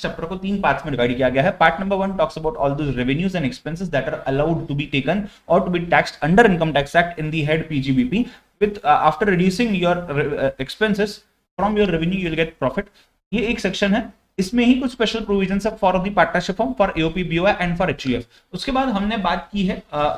इस चैप्टर को 3 पार्ट्स में डिवाइड किया गया है। Part number 1 talks about all those revenues and expenses that are allowed to be taken और to be taxed under income tax act in the head PGBP with after reducing your expenses from your revenue you will get profit. ये एक section है, इसमें ही कुछ special provisions है for the partnership form, for AOP BOI and for HUF. उसके बाद हमने बात की है,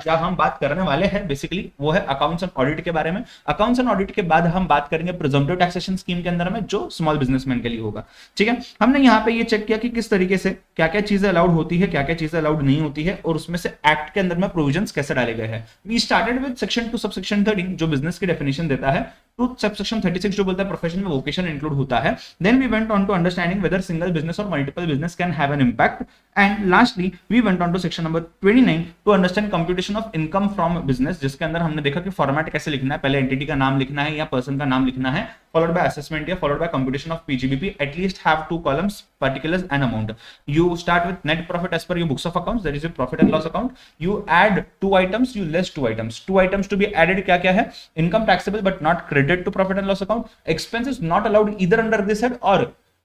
या हम बात करने वाले हैं बेसिकली, वो है अकाउंट्स एंड ऑडिट के बारे में। अकाउंट्स एंड ऑडिट के बाद हम बात करेंगे प्रिजम्पटिव टैक्सेशन स्कीम के अंदर में, जो स्मॉल बिजनेसमैन के लिए होगा। ठीक है, हमने यहाँ पे ये चेक किया कि किस तरीके से क्या क्या चीजें अलाउड होती है, क्या क्या चीजें अलाउड नहीं होती है, और उसमें से एक्ट के अंदर में प्रोविजंस कैसे डाले गए हैं। We started with section 2 subsection 13 जो बिजनेस की डेफिनेशन देता है, टू सबसेक्शन 36 जो बोलता है प्रोफेशन में वोकेशन इंक्लूड होता है। Then we went on to understanding whether single business और multiple business can have an impact, and lastly we went on to section number 29 to understand computation of income from business, जिसके अंदर हमने देखा कि format कैसे लिखना है, पहले एंटिटी का नाम लिखना है या पर्सन का नाम लिखना है, followed by assessment या followed by computation of PGBP, at least have 2 columns, particulars and amount. You start with net profit as per your books of accounts, that is your profit and loss account. You add 2 items, you less 2 items. 2 items to be added क्या क्या है? Income taxable but not credited to profit and loss account. Expenses not allowed either under this head or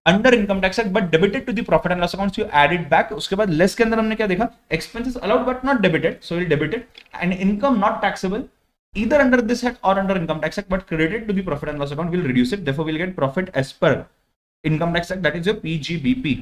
under income tax act but debited to the profit and loss accounts, you add it back. उसके बाद less के अंदर हमने क्या देखा? Expenses allowed but not debited, so we'll debit it, and income not taxable either under this head or under income tax act but credited to the profit and loss account, will reduce it, therefore we'll get profit as per income tax act, that is your PGBP.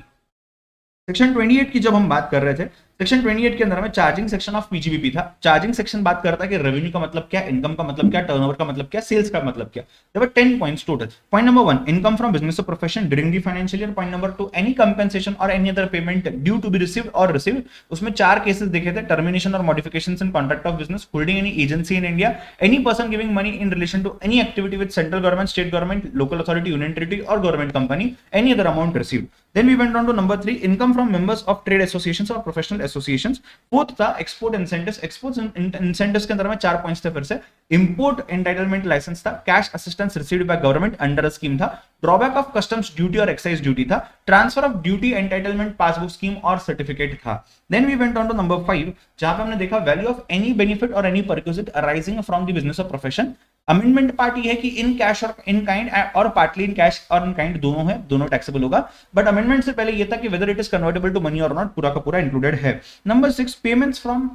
Section 28 की जब हम बात कर रहे थे, section 28 के अंदर में चार्जिंग सेक्शन ऑफ पीजीबीपी था। चार्जिंग सेक्शन बात करता है कि रेवेन्यू का मतलब क्या, इनकम का मतलब क्या, टर्नओवर का मतलब क्या, सेल्स का मतलब क्या। There were 10 points total. Point number 1 income from business और profession during the financial year. Point number 2 any compensation और any other payment due to be received और रिसीव्ड। उसमें 4 केसेस देखे थे, टर्मिनेशन और modifications in contract of business, holding any agency in India, any person giving money in relation to any activity with central government, state government, local authority, union territory और government company, any other amount received. Then we went on to number 3 income from members of trade associations or professional associations। Fourth था export incentives. Export incentives के अंदर में 4 points थे फिर से। Import entitlement license था, cash assistance received by government under a scheme था, drawback of customs duty और एक्साइज ड्यूटी था, transfer of duty entitlement passbook scheme और सर्टिफिकेट था। Then we went on to number 5 जहां पे हमने देखा वैल्यू ऑफ एनी बेनिफिट और any perquisite arising from the business और प्रोफेशन। अमेंडमेंट पार्ट ये है कि इन कैश और इन काइंड और पार्टली इन कैश और इन काइंड दोनों है, दोनों टैक्सेबल होगा, बट अमेंडमेंट से पहले ये था कि whether it is convertible to money और नॉट, पूरा का पूरा इंक्लूडेड है। Number 6 payments from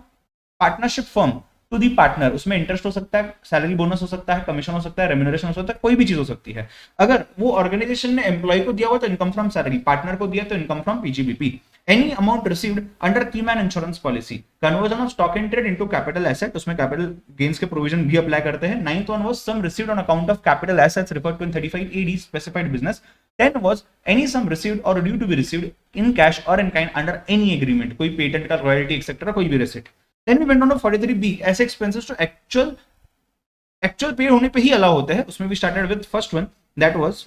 partnership firm to the partner. उसमें इंटरेस्ट हो सकता है, सैलरी बोनस हो सकता है, कमीशन हो सकता है, रेम्यूनरेशन हो सकता है, कोई भी चीज हो सकती है। अगर वो ऑर्गेनाइजेशन ने एम्प्लॉय को दिया हुआ तो इनकम फ्रॉम सैलरी, पार्टनर को दिया तो income from PGBP. Any amount received under key man insurance policy, conversion of stock in trade into capital asset, उसमें कैपिटल गेन्स के प्रोविजन भी अप्लाई करते हैं। 9th one was sum received on account of capital assets referred to in 35 AD specified business. 10 was any sum received or due to be received in cash or in kind under any agreement, कोई patent का royalty etcetera कोई भी receipt. Then we went on to 43B ऐसे expenses जो actual पे होने पे ही allow होते हैं। उसमें भी started with first one that was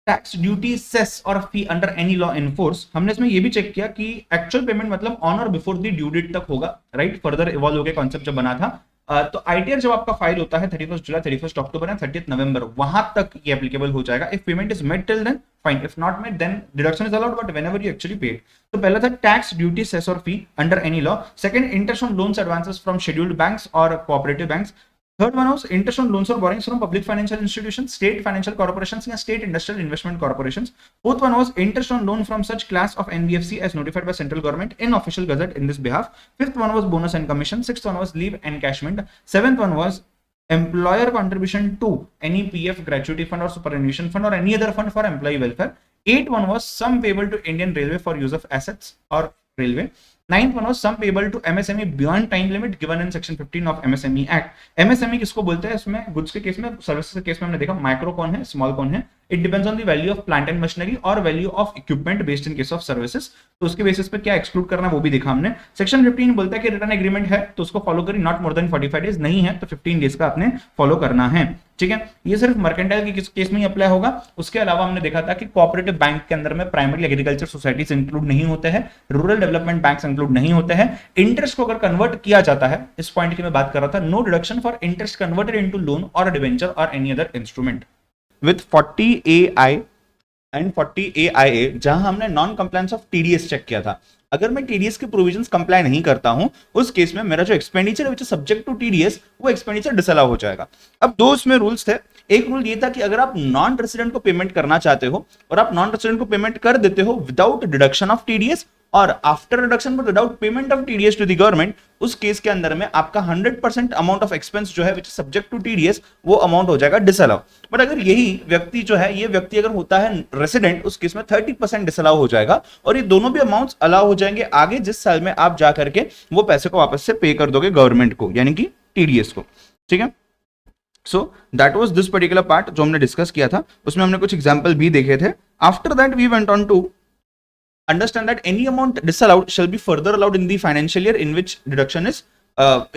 tax duty cess और fee under any law in force. हमने इसमें ये भी चेक किया कि एक्चुअल पेमेंट मतलब ऑन और बिफोर द ड्यू डेट तक होगा, राइट। फर्दर इवॉल्व हो गया कॉन्सेप्ट जब बना था। तो आईटीआर जब आपका फाइल होता है 31 जुलाई 31 अक्टूबर एंड 30 नवंबर, वहां तक ये एप्लीकेबल हो जाएगा। If payment is made till then fine, if not made then deduction is allowed but whenever you actually paid. तो पहला था टैक्स ड्यूटी सेस और fee under any law. Second interest on loans advances from scheduled banks और cooperative banks. Third one was interest on loans or borrowings from public financial institutions, state financial corporations या state industrial investment corporations. Fourth one was interest on loan from such class of NBFC as notified by central government in official gazette in this behalf. Fifth one was bonus and commission. Sixth one was leave encashment. Seventh one was employer contribution to any PF, gratuity fund or superannuation fund or any other fund for employee welfare. Eighth one was sum payable to Indian Railway for use of assets or railway. Ninth one was sum payable to MSME beyond time limit given in section 15 of MSME Act. MSME किसको बोलते हैं? इसमें goods के case में, services के case में हमने देखा माइक्रो कौन है, स्मॉल कौन है। It depends on the value of plant and machinery और value of equipment based in case of services. तो उसके बेसिस पे क्या एक्सक्लूड करना वो भी देखा हमने। सेक्शन 15 बोलता है कि रिटर्न एग्रीमेंट है तो उसको फॉलो करिए, नॉट मोर देन 45 डेज, नहीं है तो 15 डेज का आपने फॉलो करना है। ठीक है, ये सिर्फ मर्केंटाइल के केस में ही अप्लाई होगा। उसके अलावा हमने देखा था कि कोऑपरेटिव बैंक के अंदर में प्राइमरी एग्रीकल्चर सोसाइटीज इंक्लूड नहीं होते हैं, रूरल डेवलपमेंट बैंक्स इंक्लूड नहीं होते हैं। इंटरेस्ट को अगर कन्वर्ट किया जाता है, इस पॉइंट की मैं बात कर रहा था, no deduction for interest converted into loan और डिबेंचर और any other instrument. With 40AI and 40AIA जहां हमने non compliance of TDS check किया था। अगर मैं टीडीएस के प्रोविजंस कंप्लाई नहीं करता हूं, उस केस में मेरा जो एक्सपेंडिचर है which is subject to TDS, वो एक्सपेंडिचर डिसअलाउ हो जाएगा। अब दो इसमें रूल्स थे। एक रूल ये था कि अगर आप नॉन रेसिडेंट को पेमेंट करना चाहते हो और आप नॉन रेसिडेंट को पेमेंट कर देते हो विदाउट डिडक्शन ऑफ टीडीएस और after reduction but without payment of TDS to the government, उस केस के अंदर में आपका 100% अमाउंट ऑफ एक्सपेंस जो है विच सब्जेक्ट टू टीडीएस, वो अमाउंट हो जाएगा डिसअलाउ। बट अगर यही व्यक्ति जो है, ये व्यक्ति अगर होता है रेसिडेंट, उस केस में 30% डिसअलाउ हो जाएगा और ये दोनों भी अमाउंट्स अलाउ हो जाएंगे आगे, जिस साल में आप जा करके वो पैसे को वापस से पे कर दोगे गवर्नमेंट को, यानी कि टीडीएस को। ठीक है, so that was this particular part जो हमने डिस्कस किया था, उसमें हमने कुछ एग्जांपल भी देखे थे। After that we went on to understand that any amount disallowed shall be further allowed in the financial year in which deduction is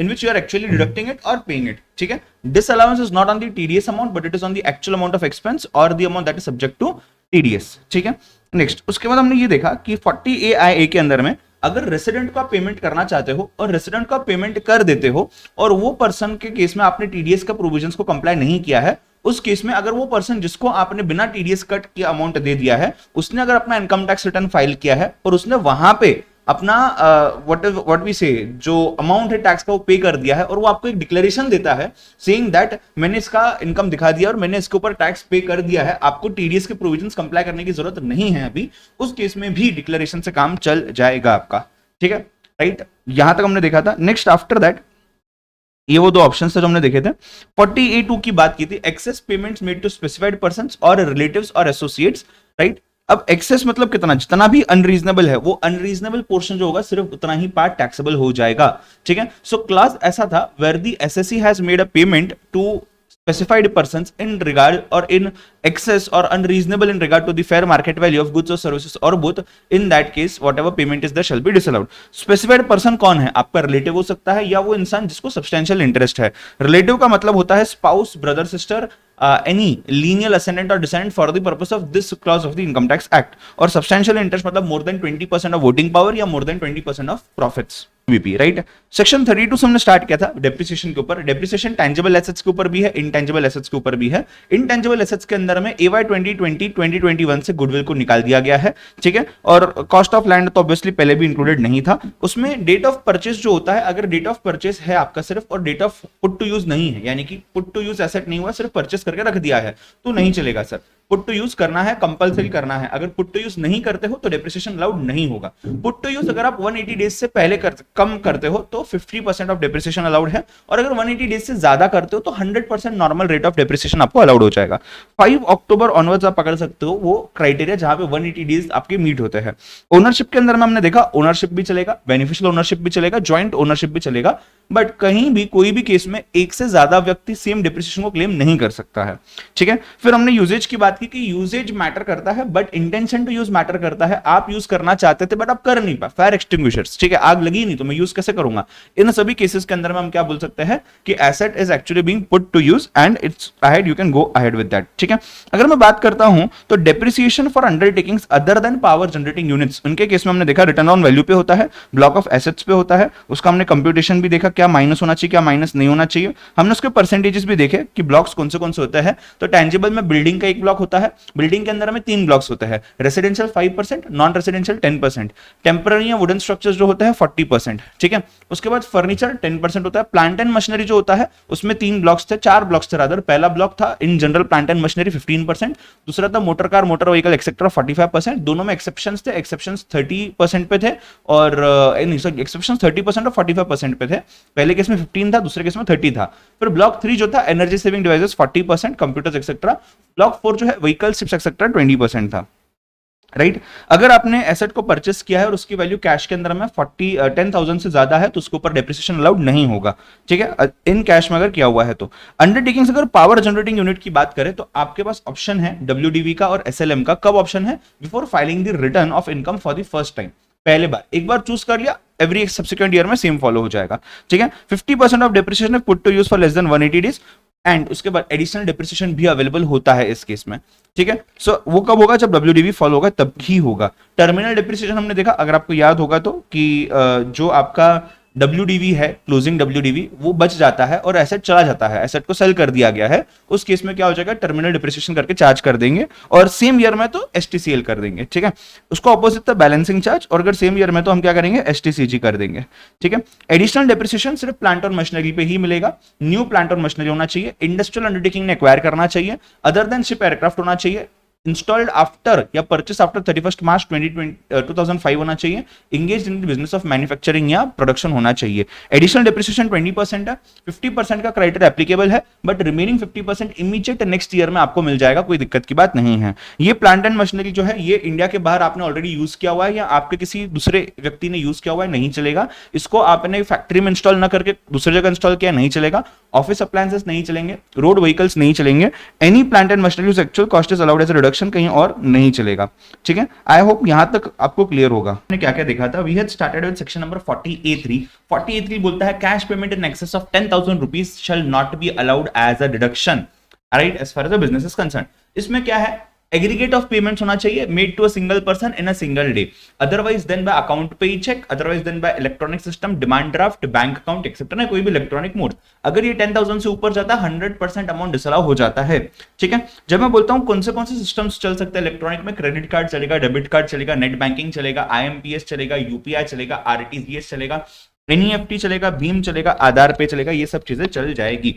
in which you are actually deducting it or paying it. ठीक है, disallowance is not on the TDS amount but it is on the actual amount of expense or the amount that is subject to TDS. ठीक है, next उसके बाद हमने ये देखा कि 40AIA के अंदर में अगर रेसिडेंट को आप पेमेंट करना चाहते हो और रेसिडेंट को आप पेमेंट कर देते हो और वो पर्सन के केस में आपने टीडीएस का प्रोविजंस को कंप्लाई नहीं किया है, उस केस में अगर वो पर्सन जिसको आपने बिना टीडीएस कट की अमाउंट दे दिया है, उसने अगर अपना इनकम टैक्स रिटर्न फाइल किया है और उसने वहां पे अपना व्हाट वी से जो अमाउंट है टैक्स का वो पे कर दिया है और वो आपको एक डिक्लेरेशन देता है सेइंग दैट मैंने इसका इनकम दिखा दिया और मैंने इसके ऊपर टैक्स पे कर दिया है, आपको टीडीएस के प्रोविजंस कंप्लाई करने की जरूरत नहीं है अभी, उस केस में भी डिक्लेरेशन से काम चल जाएगा आपका। ठीक है, राइट, यहां तक हमने देखा था। नेक्स्ट आफ्टर दैट ये वो दो ऑप्शन थे जो हमने देखे थे। 40A2 की बात की थी, excess payments made to specified persons और रिलेटिव्स और एसोसिएट्स, राइट। अब एक्सेस मतलब कितना, जितना भी अनरीजनेबल है वो अनरीजनेबल पोर्शन जो होगा सिर्फ उतना ही पार्ट टैक्सेबल हो जाएगा। ठीक है, सो क्लास ऐसा था where the assessee has made a payment to specified persons in regard or in excess or unreasonable in regard to the fair market value of goods or services or both, in that case whatever payment is there shall be disallowed. Specified person कौन है, आपका relative हो सकता है या वो इंसान जिसको सब्सटेंशियल इंटरेस्ट है। रिलेटिव का मतलब होता है spouse, brother, sister, any lineal ascendant or descendant for the purpose of this clause of the income tax act, और substantial interest मतलब more than 20% of voting power या more than 20% of profits, VP, right. Section 32 से हमने start किया था depreciation के ऊपर। Depreciation tangible assets के ऊपर भी है, इनटैंजिबल एसेट्स के ऊपर भी है। इनटैंजिबल एसेट्स के अंदर में AY 2020-2021 से गुडविल को निकाल दिया गया है। ठीक है, और कॉस्ट ऑफ लैंड तो ऑब्वियसली पहले भी इंक्लूडेड नहीं था उसमें। डेट ऑफ परचेस जो होता है, अगर डेट ऑफ परचेस है आपका सिर्फ और date of put to use नहीं है, यानी कि पुट टू यूज एसेट नहीं हुआ, सिर्फ परचेस करके रख दिया है, तो नहीं चलेगा सर। पुट टू यूज करना है, कंपलसरी करना है। अगर पुट टू यूज नहीं करते हो तो डेप्रिसिएशन अलाउड नहीं होगा। पुट टू यूज अगर आप 180 डेज से पहले कम करते हो तो 50% ऑफ डेप्रिसिएशन अलाउड है, और अगर 180 डेज से ज्यादा करते हो तो 100% नॉर्मल रेट ऑफ डेप्रिसिएशन आपको अलाउड हो जाएगा। 5 अक्टूबर ऑनवर्ड्स आप पकड़ सकते हो वो क्राइटेरिया जहां पे 180 डेज आपके मीट होते हैं। ओनरशिप के अंदर में हमने देखा ओनरशिप भी चलेगा, बेनिफिशियल ओनरशिप भी चलेगा, ज्वाइंट ओनरशिप भी चलेगा, बट कहीं भी कोई भी केस में एक से ज्यादा व्यक्ति सेम डेप्रिसिएशन को क्लेम नहीं कर सकता है। ठीक है, फिर हमने यूजेज की बात की कि यूजेज मैटर करता है but intention to use matter करता है। आप यूज करना चाहते थे बट आप कर नहीं पाए, फायर एक्सटिंग्विशर्स, ठीक है, आग लगी नहीं तो मैं यूज कैसे करूंगा। इन सभी केसेस के अंदर में हम क्या बोल सकते हैं कि asset is actually being put to use and it's ahead, you can go ahead with that. ठीक है, अगर मैं बात करता हूं तो depreciation for undertakings other than power generating units, उनके केस में हमने देखा रिटर्न ऑन वैल्यू पे होता है, ब्लॉक ऑफ एसेट्स पे होता है, उसका हमने कंप्यूटेशन भी देखा क्या माइनस होना चाहिए क्या माइनस नहीं होना चाहिए। हमने उसके परसेंटेजेस भी देखे कि ब्लॉक्स कौन से होते हैं। तो टेंजिबल में बिल्डिंग का एक ब्लॉक होता है, बिल्डिंग के अंदर में 3 ब्लॉक्स होते हैं, रेसिडेंशियल 5%, नॉन रेसिडेंशियल 10%, टेम्पररी या वुडन स्ट्रक्चर्स जो होते हैं 40%। ठीक है, उसके बाद फर्नीचर 10% होता है। प्लांट एंड मशीनरी जो होता है उसमें 3 ब्लॉक्स थे, 4 ब्लॉक्स थे रादर। पहला ब्लॉक था in general plant and machinery 15%, दूसरा था motor car, motor vehicle etcetera 45%। दोनों में एक्सेप्शंस थे, एक्सेप्शंस 30% पे थे और एक्सेप्शंस 30% और 45% पे थे। पहले केस में 15 था, दूसरे केस में 30 था। फिर ब्लॉक 3 जो था energy saving devices 40%, computers etcetera. Block 4 जो है व्हीकल शिप्स एक्सेट्रा 20% था, राइट। अगर आपने एसेट को परचेस किया है और उसकी वैल्यू कैश के अंदर में 10,000 से ज्यादा है तो उसके ऊपर डेप्रिसिएशन अलाउड नहीं होगा। ठीक है, इन कैश में अगर किया हुआ है तो। अंडरटेकिंग्स अगर पावर जनरेटिंग यूनिट की बात करें तो आपके पास ऑप्शन है WDV का और SLM का। कब ऑप्शन है? Before filing the return of income for the first time. पहले बार एक बार चूज कर लिया, एवरी सब्सिक्वेंट ईयर में सेम फॉलो हो जाएगा। ठीक है, 50% of depreciation put to use for less than 180 days and उसके बाद एडिशनल डेप्रिसिएशन भी अवेलेबल होता है इस केस में। ठीक है, सो वो कब होगा? जब WDV फॉलो होगा तब ही होगा। टर्मिनल डेप्रिसिएशन हमने देखा, अगर आपको याद होगा तो, कि जो आपका WDV है, क्लोजिंग WDV, वो बच जाता है और एसेट चला जाता है, एसेट को सेल कर दिया गया है, उस केस में क्या हो जाएगा, टर्मिनल डिप्रिसिएशन करके चार्ज कर देंगे और सेम ईयर में तो STCL कर देंगे, ठीक है। उसको ऑपोजिट था बैलेंसिंग चार्ज, और अगर सेम ईयर में तो हम क्या करेंगे, STCG कर देंगे, ठीक है। एडिशनल डिप्रिसिएशन सिर्फ प्लांट और मशीनरी पे ही मिलेगा, न्यू प्लांट और मशीनरी होना चाहिए, इंडस्ट्रियल अंडरटेकिंग ने एक्वायर करना चाहिए, अदर देन शिप एयरक्राफ्ट होना चाहिए, इंस्टॉल्ड आफ्टर या परचेस आफ्टर 31 मार्च 2005 होना चाहिए, engage in business of manufacturing या प्रोडक्शन होना चाहिए। एडिशनल डिप्रिसिएशन 20% है, 50% का क्राइटेरिया एप्लीकेबल है, but remaining 50% immediate next year में आपको मिल जाएगा, कोई दिक्कत की बात नहीं है। ये प्लांट एंड मशीनरी जो है ये इंडिया के बाहर आपने ऑलरेडी यूज किया हुआ है या आपके किसी दूसरे व्यक्ति ने यूज किया हुआ है, नहीं चलेगा। इसको आपने फैक्ट्री में इंस्टॉल ना करके दूसरी जगह इंस्टॉल किया, नहीं चलेगा। ऑफिस अप्लायंसेस नहीं चलेंगे, रोड व्हीकल्स नहीं चलेंगे, any plant and machinery actual cost is allowed as a reduction कहीं और नहीं चलेगा, ठीक है। आई होप यहां तक आपको क्लियर होगा। हमने क्या क्या देखा था, we had started with section number 40A3। 40A3 बोलता है cash payment in excess of 10,000 rupees shall not be allowed as a deduction, right, as far as the business is concern. इसमें क्या है, एग्रीगेट ऑफ पेमेंट्स होना चाहिए made to a single person in a single day, otherwise than by account payee cheque, otherwise than by electronic system, demand draft, bank account etcetera, कोई भी electronic mode. अगर ये 10,000 से ऊपर जाता है 100% अमाउंट डिसअलाउ हो जाता है, ठीक है। जब मैं बोलता हूं कौन से सिस्टम्स चल सकते हैं इलेक्ट्रॉनिक में, क्रेडिट कार्ड चलेगा, डेबिट कार्ड चलेगा, नेट बैंकिंग चलेगा, IMPS चलेगा, UPI चलेगा, RTGS चलेगा, NEFT चलेगा, भीम चलेगा, आधार पे चलेगा, ये सब चीजें चल जाएगी,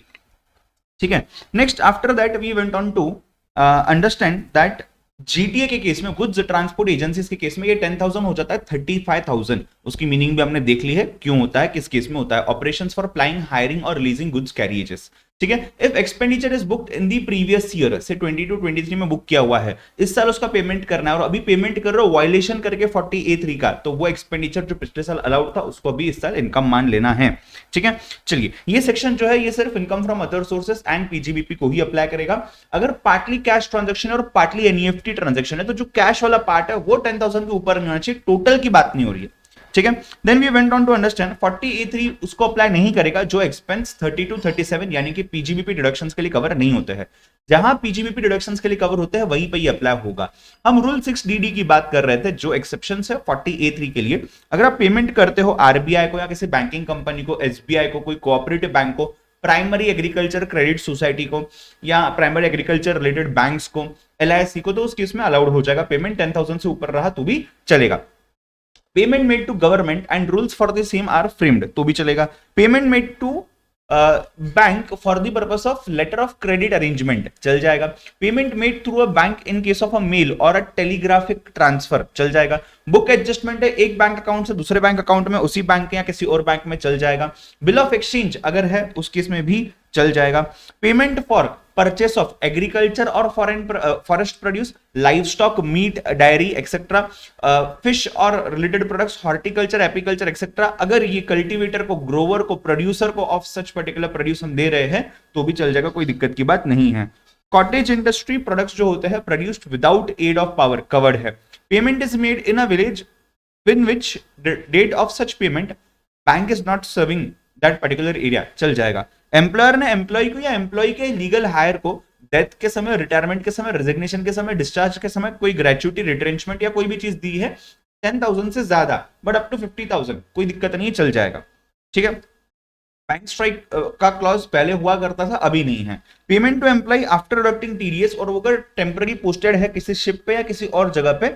ठीक है। Next after that we went on to understand that GTA के केस में, गुड्स ट्रांसपोर्ट एजेंसीज के केस में ये 10,000 हो जाता है 35,000। उसकी मीनिंग भी हमने देख ली है क्यों होता है, किस केस में होता है, ऑपरेशंस फॉर प्लाइंग, हायरिंग और रिलीजिंग गुड्स कैरियजेस, ठीक है। If expenditure is booked in the previous year, से 22-23 में बुक किया हुआ है, इस साल उसका पेमेंट करना है और अभी पेमेंट कर रहे हो वायलेशन करके 40A3 का, तो वो एक्सपेंडिचर जो पिछले साल अलाउड था उसको भी इस साल इनकम मान लेना है, ठीक है। चलिए, ये सेक्शन जो है ये सिर्फ income from other sources and PGBP को ही अप्लाई करेगा। अगर पार्टली कैश ट्रांजेक्शन और पार्टली NEFT ट्रांजेक्शन है तो जो कैश वाला पार्ट है वो 10,000 के ऊपर नहीं होना चाहिए, टोटल की बात नहीं हो रही है, ठीक है। Then we went on to understand 40A3 उसको अप्लाई नहीं करेगा जो एक्सपेंस 30-37 यानी कि PGBP डिडक्शंस के लिए कवर नहीं होते हैं। जहां PGBP डिडक्शंस के लिए कवर होते हैं वहीं पे ये अप्लाई होगा। हम रूल 6DD की बात कर रहे थे, जो एक्सेप्शंस है 40A3 के लिए। अगर आप पेमेंट करते हो RBI को या किसी बैंकिंग कंपनी को, SBI को, कोई कोऑपरेटिव बैंक को, प्राइमरी एग्रीकल्चर क्रेडिट सोसाइटी को या प्राइमरी एग्रीकल्चर रिलेटेड बैंक्स को, LIC को, तो उस केस में अलाउड हो जाएगा पेमेंट, 10,000 से ऊपर रहा तो भी चलेगा। Payment made to government and rules for the same are framed, तो भी चलेगा। Payment made to bank for the purpose of letter of credit arrangement चल जाएगा। Payment made through a bank in case of a mail और a telegraphic transfer चल जाएगा। Book adjustment है एक बैंक अकाउंट से दूसरे बैंक अकाउंट में, उसी बैंक या किसी और बैंक में चल जाएगा। बिल ऑफ एक्सचेंज अगर है उस केस में भी चल जाएगा। Payment for purchase of agriculture और forest produce, livestock, meat, dairy etcetera, fish और related products, horticulture, apiculture etcetera, अगर ये कल्टीवेटर को, ग्रोवर को, प्रोड्यूसर को ऑफ सच पर्टिकुलर प्रोड्यूस हम दे रहे हैं तो भी चल जाएगा, कोई दिक्कत की बात नहीं है। कॉटेज इंडस्ट्री प्रोडक्ट्स जो होते हैं produced without aid of power covered है। Payment is made in a village in which date of such payment bank is not serving that particular area चल जाएगा। एम्प्लॉयर ने एम्प्लॉय को या एम्प्लॉय के लीगल हायर को डेथ के समय, रिटायरमेंट के समय, रेजिग्नेशन के समय, डिस्चार्ज के समय कोई ग्रेचुइटी, रिट्रेंचमेंट या कोई भी चीज दी है 10,000 से ज्यादा बट अप टू 50,000 कोई दिक्कत नहीं, चल जाएगा, ठीक है। बैंक स्ट्राइक का क्लॉज पहले हुआ करता था, अभी नहीं है। Payment to employ after deducting TDS, और वो अगर टेम्पररी पोस्टेड है किसी शिप पे या किसी और जगह पे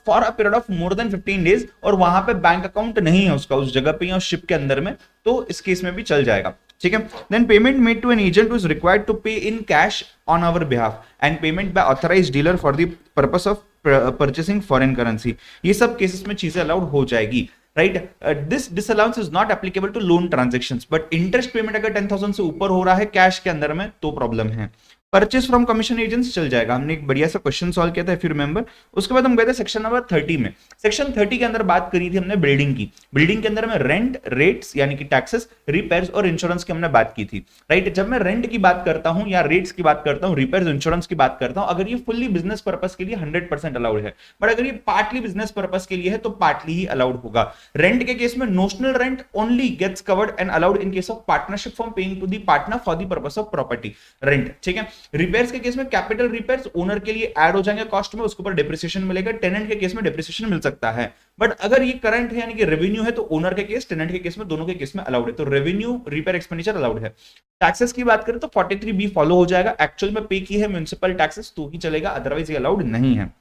for a period of more than 15 days और वहां पे बैंक अकाउंट नहीं है उसका उस जगह पे या उस शिप के अंदर में, तो इस केस में भी चल जाएगा, ठीक है। Then payment made to an agent who is required to pay in cash on our behalf and payment by authorized dealer for the purpose of purchasing foreign currency, ये सब केसेस में चीजें अलाउड हो जाएगी, right. This disallowance is not applicable to loan transactions, but interest payment अगर 10,000 से ऊपर हो रहा है कैश के अंदर में तो प्रॉब्लम है। परचेस फ्रॉम कमीशन एजेंट्स चल जाएगा। हमने एक बढ़िया सा क्वेश्चन सॉल्व किया था इफ यू रिमेंबर। उसके बाद हम गए थे सेक्शन नंबर 30 में। सेक्शन 30 के अंदर बात करी थी हमने बिल्डिंग की। बिल्डिंग के अंदर में रेंट, रेट्स यानी कि टैक्सेस, रिपेयर्स और इंश्योरेंस की हमने बात की थी, राइट। जब मैं रेंट की बात करता हूं या रेट्स की बात करता हूं, रिपेयर्स, इंश्योरेंस की बात करता हूं, अगर ये फुल्ली बिजनेस पर्पस के लिए 100% अलाउड है, बट अगर ये पार्टली बिजनेस पर्पस के लिए है तो पार्टली ही अलाउड होगा। रेंट के केस में notional rent only gets covered and allowed in case of partnership form paying to the partner for the purpose of property rent, ठीक है। रिपेयर्स के केस में कैपिटल रिपेयर्स ओनर के लिए ऐड हो जाएंगे कॉस्ट में, उसके ऊपर डिप्रिसिएशन मिलेगा। टेनेंट के केस में डिप्रिसिएशन मिल सकता है, बट अगर ये करंट है यानी कि रेवेन्यू है तो ओनर के केस, टेनेंट के केस में, दोनों के केस में अलाउड है। तो रेवेन्यू रिपेयर एक्सपेंडिचर अलाउड है। टैक्सेस की बात करें तो 43B फॉलो हो जाएगा। एक्चुअल में पे की है म्युनिसिपल टैक्सेस तो ही चलेगा, अदरवाइज ये अलाउड नहीं है।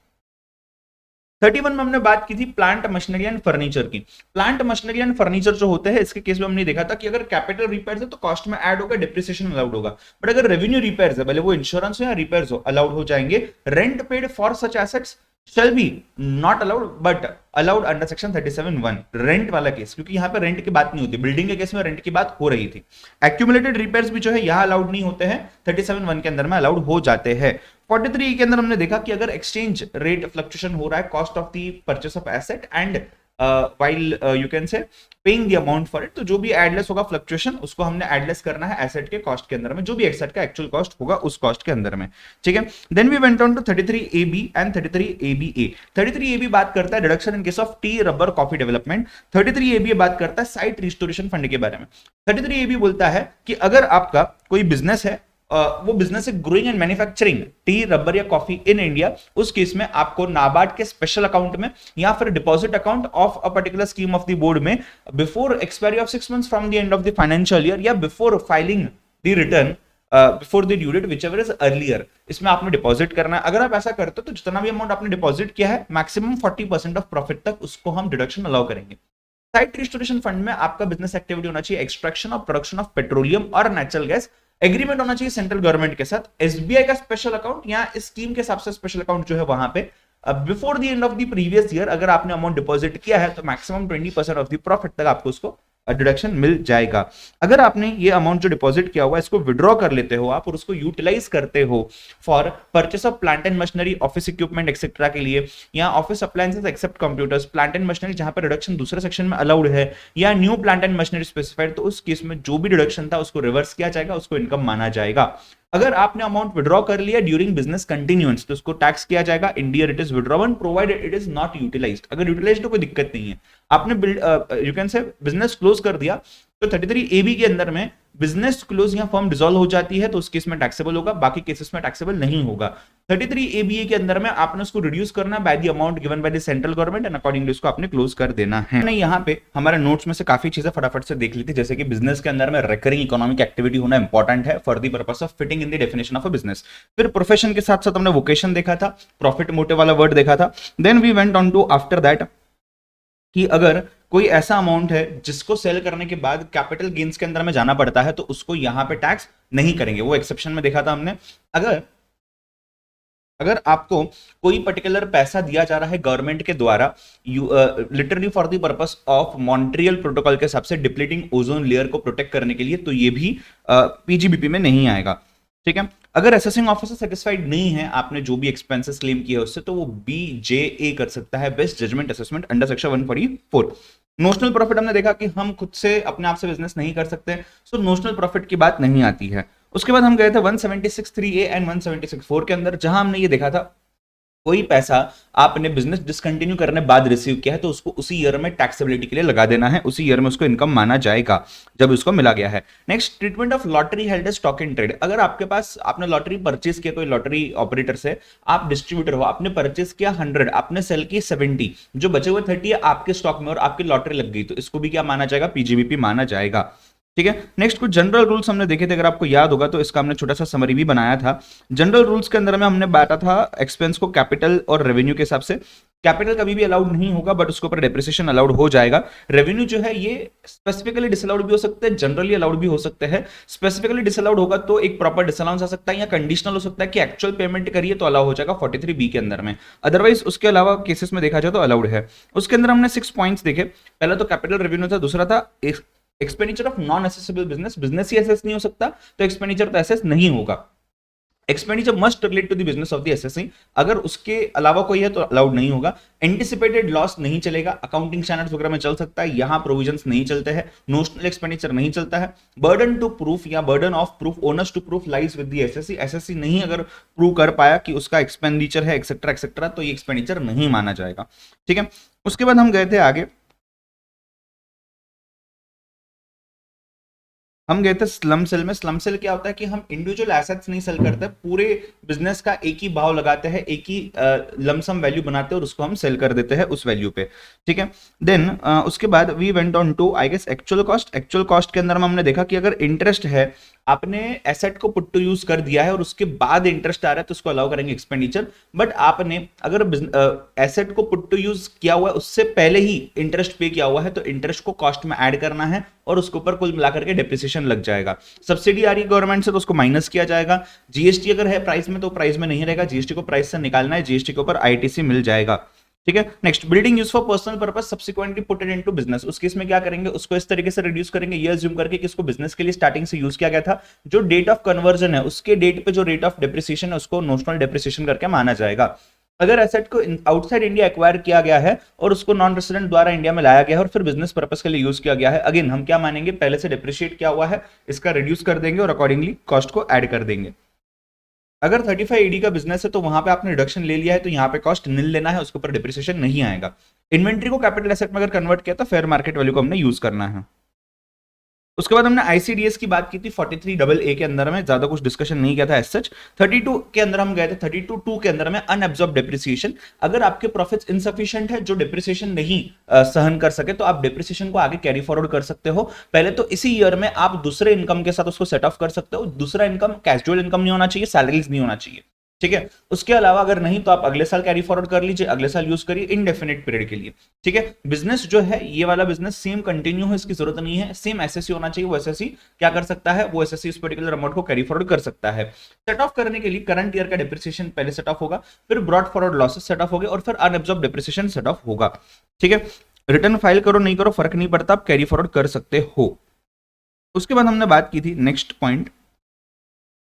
31 में हमने बात की थी प्लांट मशीनरी एंड फर्नीचर की। प्लांट मशीनरी एंड फर्नीचर जो होते हैं इसके केस में हमने देखा था कि अगर कैपिटल रिपेयर्स है तो कॉस्ट में ऐड होगा, डिप्रिसिएशन अलाउड होगा। बट अगर रेवेन्यू रिपेयर्स है, भले वो इंश्योरेंस हो या रिपेयर्स हो, अलाउड हो जाएंगे। Rent paid for such assets shall be not allowed but allowed under section 37(1) rent वाला केस, क्योंकि यहां पे रेंट की बात नहीं होती, बिल्डिंग के केस में रेंट की बात हो रही थी। एक्यूमुलेटेड रिपेयर्स भी जो है यहां अलाउड नहीं होते हैं, 37(1) के अंदर में अलाउड हो जाते हैं। 43 के अंदर हमने देखा कि अगर एक्सचेंज रेट फ्लक्चुएशन हो रहा है, cost of the purchase of asset and while you can say paying the amount for it, तो जो भी एडलेस होगा फ्लक्चुएशन उसको हमने एडलेस करना है एसेट के कॉस्ट के अंदर में, जो भी एसेट का एक्चुअल कॉस्ट होगा उस कॉस्ट के अंदर में, ठीक है। Then we went on to 33AB and 33ABA। 33AB बात करता है deduction in case of tea, rubber, coffee development. 33AB बात करता है साइट रिस्टोरेशन फंड के बारे में। 33AB बोलता है कि अगर आपका कोई बिजनेस है, वो बिजनेस है growing and manufacturing tea, rubber या कॉफी इन इंडिया, उस केस में आपको नाबार्ड के स्पेशल अकाउंट में या फिर deposit account of a particular scheme of the board में before expiry of 6 months from the end of the financial year या before filing the return before the due date whichever is earlier, इसमें आपने deposit करना है। अगर आप ऐसा करते हो तो जितना भी अमाउंट आपने डिपॉजिट किया है मैक्सिमम 40% ऑफ प्रॉफिट तक उसको हम डिडक्शन अलाउ करेंगे। साइट रिस्टोरेशन फंड में आपका बिजनेस एक्टिविटी होना चाहिए एक्सट्रैक्शन और प्रोडक्शन ऑफ पेट्रोलियम और नेचुरल गैस, एग्रीमेंट होना चाहिए सेंट्रल गवर्नमेंट के साथ। एसबीआई का स्पेशल अकाउंट या इस स्कीम के हिसाब से स्पेशल अकाउंट जो है वहां पे before the end of the previous year अगर आपने अमाउंट डिपॉजिट किया है तो मैक्सिमम 20% ऑफ द प्रॉफिट तक आपको उसको डिडक्शन मिल जाएगा। अगर आपने ये अमाउंट जो डिपॉजिट किया हुआ है इसको विड्रॉ कर लेते हो आप और उसको यूटिलाइज करते हो for purchase of plant and machinery, office equipment etcetera के लिए, या office appliances except computers, plant and machinery जहां पर रिडक्शन दूसरे सेक्शन में अलाउड है, या new plant and machinery specified, तो उस केस में जो भी डिडक्शन था उसको रिवर्स किया जाएगा, उसको इनकम माना जाएगा। अगर आपने अमाउंट विड्रॉ कर लिया ड्यूरिंग बिजनेस कंटिन्यूएंस तो उसको टैक्स किया जाएगा। In year it is withdrawn provided it is not utilized. अगर यूटिलाइज्ड तो कोई दिक्कत नहीं है। आपने you can say business close कर दिया तो 33AB के अंदर में बिजनेस क्लोज या फर्म डिसॉल्व हो जाती है तो उस केस में टैक्सेबल होगा, बाकी केसेस में टैक्सेबल नहीं होगा। 33ABA के अंदर में आपने उसको रिड्यूस करना by the amount given by the central government and accordingly उसको आपने क्लोज कर देना है। हमने यहाँ पे हमारे नोट्स में से काफी चीजें फटाफट से देख ली थी, जैसे कि बिजनेस के अंदर में रिकरिंग इकोनॉमिक एक्टिविटी होना इंपॉर्टेंट है for the purpose of fitting in the definition of a business. फिर प्रोफेशन के साथ साथ हमने वोकेशन देखा था, प्रॉफिट मोटिव वाला वर्ड देखा था। Then we went on to after that कि अगर कोई ऐसा अमाउंट है जिसको सेल करने के बाद कैपिटल गेन्स के अंदर में जाना पड़ता है तो उसको यहां पे टैक्स नहीं करेंगे, वो एक्सेप्शन में देखा था हमने। अगर आपको कोई पर्टिकुलर पैसा दिया जा रहा है गवर्नमेंट के द्वारा literally for the purpose of Montreal protocol के हिसाब से डिप्लीटिंग ओजोन लेयर को प्रोटेक्ट करने के लिए, तो ये भी पीजीबीपी में नहीं आएगा, ठीक है। अगर असेसिंग ऑफिसर सेटिस्फाइड नहीं है आपने जो भी एक्सपेंसेस क्लेम किए उससे, तो वो BJA कर सकता है, best judgment assessment under section 144। Notional profit हमने देखा कि हम खुद से अपने आप से बिजनेस नहीं कर सकते, सो नोशनल प्रॉफिट की बात नहीं आती है। उसके बाद हम गए थे 176(3)A एंड 176(4) के अंदर, जहां हमने ये देखा था कोई पैसा आपने बिजनेस डिसकंटिन्यू करने बाद रिसीव किया है तो उसको उसी ईयर में टैक्सेबिलिटी के लिए लगा देना है, उसी ईयर में उसको इनकम माना जाएगा जब उसको मिला गया है। Next, treatment of lottery held stock in trade. अगर आपके पास आपने लॉटरी परचेज किया कोई लॉटरी ऑपरेटर से, आप डिस्ट्रीब्यूटर हो, आपने परचेज किया 100, आपने सेल की 70, जो बचे हुए 30 है आपके स्टॉक में और आपकी लॉटरी लग गई, तो इसको भी क्या माना जाएगा, पीजीबीपी माना जाएगा, ठीक है। नेक्स्ट कुछ जनरल रूल्स हमने देखे थे, अगर आपको याद होगा तो इसका हमने छोटा सा समरी भी बनाया था। जनरल रूल्स के अंदर में हमने बांटा था एक्सपेंस को कैपिटल और रेवेन्यू के हिसाब से। कैपिटल कभी भी अलाउड नहीं होगा बट उसके ऊपर डेप्रिसिएशन अलाउड हो जाएगा। रेवेन्यू जो है ये स्पेसिफिकली डिसअलाउड भी हो सकते हैं, जनरली अलाउड भी हो सकते हैं। स्पेसिफिकली डिसअलाउड होगा तो एक प्रॉपर डिसअलाउंस आ सकता है या कंडीशनल हो सकता है कि एक्चुअल पेमेंट करिए तो अलाउ हो जाएगा 43B के अंदर में, अदरवाइज उसके अलावा केसेस में देखा जाए तो अलाउड है। उसके अंदर हमने 6 पॉइंट्स देखे। पहला तो कैपिटल रेवेन्यू था, दूसरा था expenditure of non assessable business, business ही एसेस नहीं हो सकता तो एक्सपेंडिचर तो एसेस नहीं होगा। Expenditure must relate to the business of the assessing, अगर उसके अलावा कोई है तो अलाउड नहीं होगा। एंटिसिपेटेड लॉस नहीं चलेगा, अकाउंटिंग स्टैंडर्ड्स वगैरह में चल सकता है, यहां प्रोविजंस नहीं चलते हैं। नोशनल एक्सपेंडिचर नहीं चलता है। बर्डन टू प्रूफ या burden of proof, onus to proof lies with the assessee. Assessee नहीं अगर प्रूव कर पाया कि उसका एक्सपेंडिचर है एक्सेट्रा एक्सेट्रा तो ये एक्सपेंडिचर नहीं माना जाएगा, ठीक है। उसके बाद हम गए थे आगे हम गए थे स्लम सेल में। स्लम सेल क्या होता है कि हम इंडिविजुअल एसेट्स नहीं सेल करते, पूरे बिजनेस का एक ही भाव लगाते हैं, एक ही लमसम वैल्यू बनाते हैं और उसको हम सेल कर देते हैं उस वैल्यू पे, ठीक है। देन उसके बाद we went on to I guess actual cost. Actual cost के अंदर में हमने देखा कि अगर इंटरेस्ट है, आपने एसेट को पुट टू यूज कर दिया है और उसके बाद इंटरेस्ट आ रहा है तो उसको अलाउ करेंगे एक्सपेंडिचर। बट आपने अगर एसेट को पुट टू यूज किया हुआ है, उससे पहले ही इंटरेस्ट पे किया हुआ है, तो इंटरेस्ट को कॉस्ट में ऐड करना है और उसके ऊपर कुल मिलाकर के डेप्रिसिएशन लग जाएगा। सब्सिडी आ रही है गवर्नमेंट से तो उसको माइनस किया जाएगा। जीएसटी अगर है प्राइस में तो प्राइस में नहीं रहेगा, जीएसटी को प्राइस से निकालना है, जीएसटी के ऊपर आईटीसी मिल जाएगा, ठीक है। Next, building use for personal purpose subsequently putted into business. उस केस में क्या करेंगे, उसको इस तरीके से रिड्यूस करेंगे, ये अज्यूम करके कि इसको बिजनेस के लिए स्टार्टिंग से यूज किया गया था, जो डेट ऑफ कन्वर्जन है उसके डेट पे जो रेट ऑफ डेप्रिसिएशन है उसको नोशनल डेप्रिसिएशन करके माना जाएगा। अगर एसेट को आउटसाइड इंडिया एक्वायर किया गया है और उसको नॉन रेसिडेंट द्वारा इंडिया में लाया गया है और फिर बिजनेस पर्पस के लिए यूज किया गया है, अगेन हम क्या मानेंगे, पहले से डिप्रिशिएट किया हुआ है, इसका रिड्यूस कर देंगे और अकॉर्डिंगली कॉस्ट को ऐड कर देंगे। अगर 35 ईडी का बिजनेस है तो वहां पे आपने रिडक्शन ले लिया है तो यहाँ पे कॉस्ट निल लेना है, उसके ऊपर डिप्रिसिएशन नहीं आएगा। इन्वेंट्री को कैपिटल एसेट में अगर कन्वर्ट किया तो फेयर मार्केट वैल्यू को हमने यूज करना है। उसके बाद हमने आईसीडीएस की बात की थी 43AA के अंदर में, ज्यादा कुछ डिस्कशन नहीं किया था एज सच। 32 के अंदर हम गए थे, 32(2) के अंदर में अनएब्जॉर्ब डिप्रिसिएशन। अगर आपके प्रॉफिट्स इनसफिशिएंट है जो डिप्रिसिएशन नहीं सहन कर सके तो आप डिप्रिसिएशन को आगे कैरी फॉरवर्ड कर सकते हो। पहले तो इसी ईयर में आप दूसरे इनकम के साथ उसको सेट ऑफ कर सकते हो। दूसरा इनकम कैजुअल इनकम नहीं होना चाहिए, सैलरीज नहीं होना चाहिए, ठीक है। उसके अलावा अगर नहीं तो आप अगले साल कैरी फॉरवर्ड कर लीजिए, अगले साल यूज करिए इनडेफिनेट पीरियड के लिए, ठीक है। बिजनेस जो है ये वाला बिजनेस सेम कंटिन्यू है, इसकी जरूरत नहीं है, सेम एसएससी होना चाहिए। वो एसएससी क्या कर सकता है, वो एसएससी इस पर्टिकुलर अमाउंट को कैरी फॉरवर्ड कर सकता है। सेट ऑफ करने के लिए करंट ईयर का डिप्रिसिएशन पहले सेट ऑफ होगा, फिर brought forward losses set of होगा और फिर अनएब्जॉर्ब डिप्रिसिएशन सेट ऑफ होगा, ठीक है। रिटर्न फाइल करो नहीं करो फर्क नहीं पड़ता, आप कैरी फॉरवर्ड कर सकते हो। उसके बाद हमने बात की थी नेक्स्ट पॉइंट,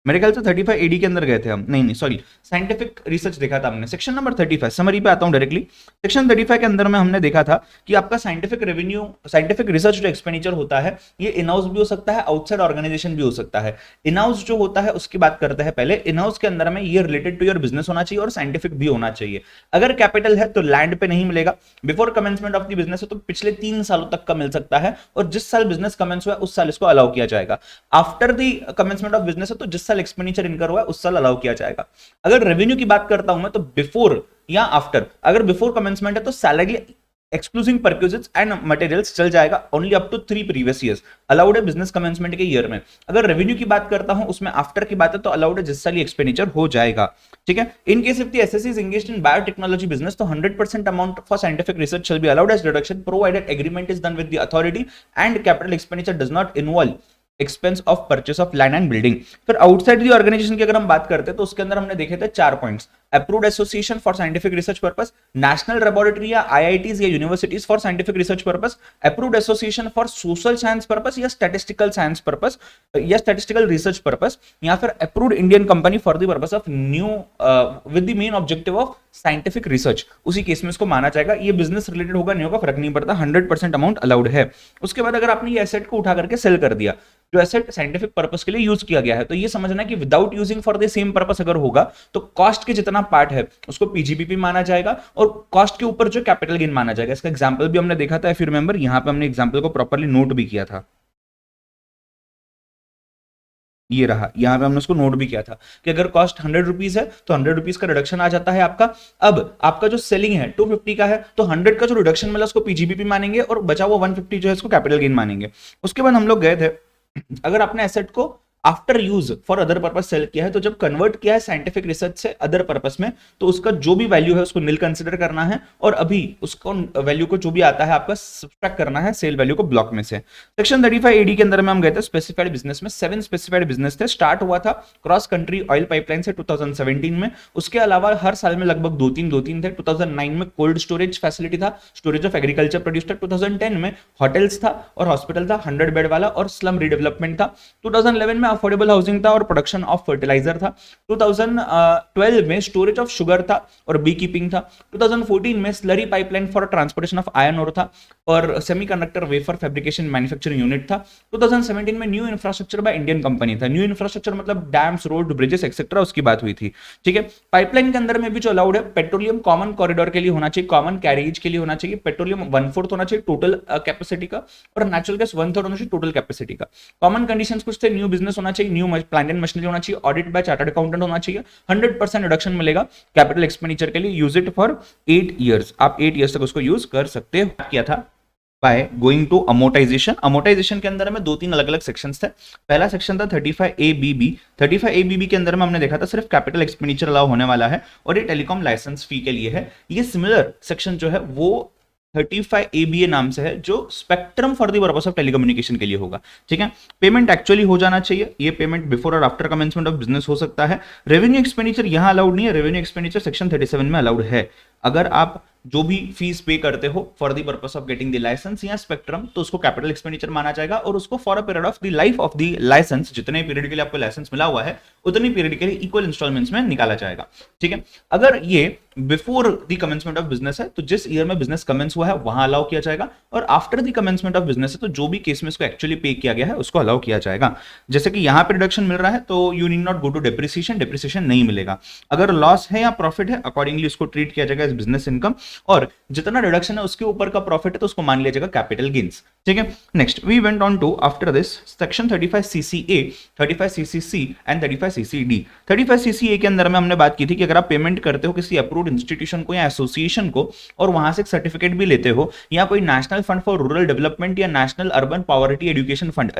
मेरे ख्याल से 35 एडी के अंदर गए थे हम, नहीं सॉरी, साइंटिफिक रिसर्च देखा था हमने। सेक्शन नंबर 35 समरी पे आता हूं डायरेक्टली। सेक्शन 35 के अंदर में हमने देखा था कि आपका साइंटिफिक रेवेन्यू, साइंटिफिक रिसर्च जो एक्सपेंडिचर होता है ये इन हाउस भी हो सकता है, आउटसाइड ऑर्गेनाइजेशन भी हो सकता है। इन हाउस जो होता है उसकी बात करते हैं पहले। इन हाउस के अंदर में ये रिलेटेड टू योर बिजनेस होना चाहिए और साइंटिफिक भी होना चाहिए। अगर कैपिटल है तो लैंड पे नहीं मिलेगा, before commencement of the business है तो पिछले 3 सालों तक का मिल सकता है और जिस साल बिजनेस कमेंस हुआ उस साल इसको अलाउ किया जाएगा। After the commencement of business है तो जिस साल एक्सपेंडिचर इनकर हुआ उस साल अलाउ किया जाएगा। अगर रेवेन्यू की बात करता हूं मैं तो बिफोर या आफ्टर, अगर बिफोर कमेंसमेंट है तो salary excluding perquisites and materials चल जाएगा, only up to 3 previous years allowed है बिजनेस कमेंसमेंट के ईयर में। अगर रेवेन्यू की बात करता हूं उसमें आफ्टर की बात है तो अलाउड है जिस साल ये एक्सपेंडिचर हो जाएगा, ठीक है। In case if the assessee is engaged in biotechnology business तो 100% amount for scientific research shall be allowed as deduction provided agreement is done with the authority and capital expenditure does not involve expense of purchase of land and building. फिर outside the organisation की अगर हम बात करते हैं तो उसके अंदर हमने देखे थे 4 points. Approved association for scientific research purpose, national laboratory या आईआईटीज या universities for scientific research purpose, approved association for social science purpose या स्टैटिस्टिकल साइंस पर्पस या स्टैटिस्टिकल रिसर्च पर्पस, या फिर approved Indian company for the purpose of new with the main objective of scientific research. उसी case में इसको माना जाएगा। ये बिजनेस रिलेटेड होगा नहीं होगा फर्क नहीं पड़ता, 100% अमाउंट अलाउड है। उसके बाद अगर आपने ये एसेट को उठा करके सेल कर दिया, जो एसेट साइंटिफिक पर्पस के लिए यूज किया गया है, तो ये समझना कि without using for the same purpose अगर होगा तो कॉस्ट के जितना पार्ट है उसको पीजीबीपी माना जाएगा और कॉस्ट के ऊपर जो कैपिटल गेन माना जाएगा। इसका एग्जांपल भी हमने देखा था, इफ यू रिमेंबर, यहां पे हमने एग्जांपल को प्रॉपर्ली नोट भी किया था। ये रहा, यहां पे हमने उसको नोट भी किया था कि अगर कॉस्ट 100 रुपीज है तो 100 रुपीज का रिडक्शन आ जाता है आपका। अब आपका जो सेलिंग है 250 का है तो 100 का जो रिडक्शन मिला उसको पीजीबीपी मानेंगे और बचा हुआ 150 जो है इसको कैपिटल गेन मानेंगे। उसके बाद हम लोग गए थे, अगर आपने एसेट को after use for other purpose sale किया है तो जब कन्वर्ट किया है साइंटिफिक रिसर्च से अदर पर्पस में तो उसका जो भी वैल्यू है उसको निल कंसिडर करना है और अभी उसको वैल्यू को जो भी आता है आपका सब्ट्रैक्ट करना है सेल वैल्यू को ब्लॉक में से। सेक्शन 35 एडी के अंदर में हम गए थे स्पेसिफाइड बिजनेस में। 7 स्पेसिफाइड बिजनेस थे। स्टार्ट हुआ था क्रॉस कंट्री ऑयल पाइपलाइन से 2017 में। उसके अलावा हर साल में लगभग 2-3 थे। 2009 में कोल्ड स्टोरेज फैसिलिटी था, स्टोरेज ऑफ एग्रीकल्चर प्रोड्यूस था। 2010 में होटल्स था और हॉस्पिटल था 100 बेड वाला और स्लम रीडेवलपमेंट था। 2011 में अफोर्डेबल हाउसिंग था और प्रोडक्शन ऑफ फर्टिलाइजर था। 2012 में स्टोरेज ऑफ शुगर था और बी कीपिंग था। 2014 में slurry pipeline for transportation of iron ore था और semiconductor wafer fabrication manufacturing unit था। 2017 में new infrastructure by Indian company था। न्यू इंफ्रास्ट्रक्चर मतलब डैम्स, रोड, ब्रिजेस एक्सेट्रा, उसकी बात हुई थी। ठीक है, पाइपलाइन के अंदर में भी जो अलाउड है, पेट्रोलियम कॉमन कॉरिडोर के लिए होना चाहिए, कॉमन कैरेज के लिए होना चाहिए, पेट्रोलियम 1/4 होना चाहिए टोटल कैपेसिटी का और नेचुरल गैस 1/3 होना चाहिए टोटल कैपेसिटी का। कॉमन कंडीशंस कुछ थे, न्यू बिजनेस होना चाहिए, न्यू प्लांट एंड मशीनरी होना चाहिए, ऑडिट बाय चार्टर्ड अकाउंटेंट होना चाहिए, 100% रिडक्शन मिलेगा कैपिटल एक्सपेंडिचर के लिए, यूज इट फॉर 8 ईयर्स, आप 8 ईयर्स तक उसको यूज कर सकते हो। किया था by going to amortisation. Amortisation के अंदर में 2-3 अलग अलग सेक्शंस थे। पहला सेक्शन था 35ABB। 35ABB के अंदर में हमने देखा था सिर्फ कैपिटल एक्सपेंडिचर अलाउ होने वाला है और ये टेलीकॉम लाइसेंस फी के लिए है। ये सिमिलर सेक्शन जो है वो 35ABA नाम से है, जो spectrum for the purpose of telecommunication के लिए होगा। ठीक है, पेमेंट एक्चुअली हो जाना चाहिए, ये पेमेंट बिफोर और आफ्टर कमेंसमेंट ऑफ बिजनेस हो सकता है। रेवेन्यू एक्सपेंडिचर यहां अलाउड नहीं है, रेवेन्यू एक्सपेंडिचर सेक्शन 37 में अलाउड है। अगर आप जो भी फीस पे करते हो for the purpose of getting the licence या स्पेक्ट्रम, तो उसको कैपिटल एक्सपेंडिचर माना जाएगा और उसको for a period of the life of the licence, जितने पीरियड के लिए आपको लाइसेंस मिला हुआ है उतनी पीरियड के लिए इक्वल इंस्टॉलमेंट्स में निकाला जाएगा। ठीक है, अगर ये before the commencement of business है तो जिस ईयर में बिजनेस कमेंस हुआ है वहां अलाउ किया जाएगा, और after the commencement of business है तो जो भी केस में इसको एक्चुअली पे किया गया है उसको अलाउ किया जाएगा। जैसे कि यहां पे रिडक्शन मिल रहा है तो you need not go to depreciation, depreciation नहीं मिलेगा। अगर लॉस है या प्रॉफिट है अकॉर्डिंगली उसको ट्रीट किया जाएगा एज बिजनेस इनकम, और जितना रिडक्शन है उसके ऊपर का प्रॉफिट है तो उसको मान लिया जाएगा कैपिटल गेन्स। ठीक है, next we went on to after this section 35CCA, 35CCC and 35CCD। 35CCA के अंदर में हमने बात की थी कि अगर आप पेमेंट करते हो किसी अप्रूव्ड इंस्टीट्यूशन को या एसोसिएशन को और वहां से एक सर्टिफिकेट भी लेते हो, या कोई national fund for rural development या national urban poverty education fund